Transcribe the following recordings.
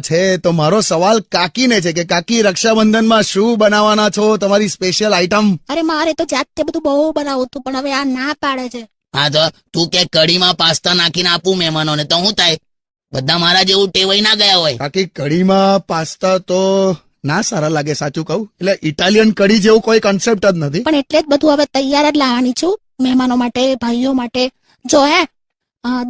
છે તો મારો સવાલ કાકીને છે કે કાકી રક્ષાબંધનમાં શું બનાવવાના છો, તમારી સ્પેશિયલ આઈટમ? અરે મારે તો જાતે બધું બહુ બનાવું હતું, પણ હવે આ ના પાડે છે. હા તો તું કે કઢીમાં પાસ્તા નાખીને આપું મહેમાનોને તો શું થાય? બધા મારા જેવું ટેવાઈ ના ગયા હોય. કાકી કઢીમાં પાસ્તા તો ના સારા લાગે, સાચું કહું. એટલે ઇટાલિયન કઢી જેવું કોઈ કન્સેપ્ટ જ નથી. પણ એટલે જ બધું હવે તૈયાર જ લાવવાની છું મહેમાનો માટે, ભાઈઓ માટે. જો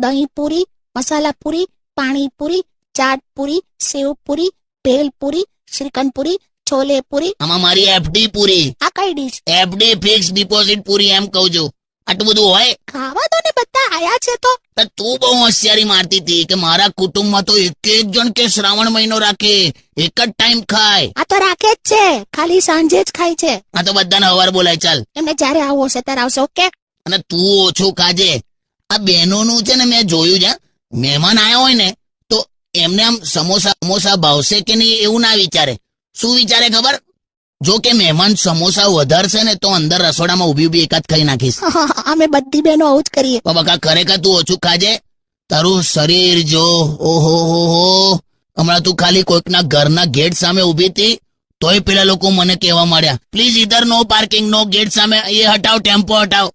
દહીં પૂરી, મસાલા પૂરી, પાણી પૂરી, ચાટ પૂરી, સેવ પૂરી, ભેલ પૂરી, શ્રીખંડ પૂરી, છોલે પૂરી. આમાં મારી એફડી પૂરી. આ કઈ ડીશ? એફડી ફિક્સ ડિપોઝિટ પૂરી એમ કહું છું. આટલું બધું હોય? ખાવા તો ને બધા આયા છે તો. તું બહુ હોશિયારી મારતી હતી કે મારા કુટુંબમાં તો એક જણ કે શ્રાવણ મહિનો રાખે, એક જ ટાઈમ ખાય. આ તો રાખે જ છે, ખાલી સાંજે જ ખાય છે. આ તો બધાને હવાર બોલાય. ચાલ, એમને જયારે આવું હશે ત્યારે આવશે. ઓકે. અને તું ઓછું ખાજે. આ બહેનોનું છે ને, મેં જોયું છે, મહેમાન આવ્યા હોય ને તો એમને આમ સમોસા ભાવશે કે નહીં એવું ના વિચારે. શું વિચારે ખબર? જો કે મહેમાન સમોસા વધારશે ને તો અંદર રસોડામાં ઉભી એકાદ ખાઈ નાખીશ. અમે બધી બહેનો આવું જ કરીએ. બકા ખરેખર તું ઓછું ખાજે. તારું શરીર જો, ઓહો હો. હમણાં તું ખાલી કોઈકના ઘરના ગેટ સામે ઉભી હતી તોય પેલા લોકો મને કહેવા માંડ્યા, પ્લીઝ ઇધર નો પાર્કિંગ, નો ગેટ સામે, એ હટાવ, ટેમ્પો હટાવ.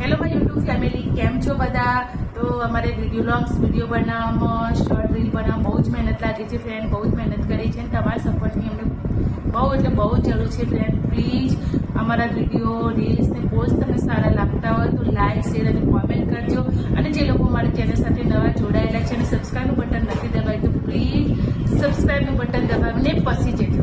હેલો માય યુટ્યુબ ફેમિલી, કેમ છો બધા? તો અમારે વિડીયો બનાવવામાં, શોર્ટ રીલ બનાવવામાં બહુ જ મહેનત લાગી છે ફ્રેન્ડ, બહુ જ મહેનત કરી છે. તમારા સપોર્ટની અમને બહુ જ જરૂર છે ફ્રેન્ડ. પ્લીઝ અમારા વિડીયો, રીલ્સ ને પોસ્ટ તમને સારા લાગતા હોય તો લાઈક, શેર અને કોમેન્ટ કરજો. અને જે લોકો મારી ચેનલ સાથે નવા જોડાયેલા છે અને સબસ્ક્રાઈબનું બટન નથી દબાવ્યું તો પ્લીઝ સબસ્ક્રાઈબનું બટન દબાવીને પછી જજો.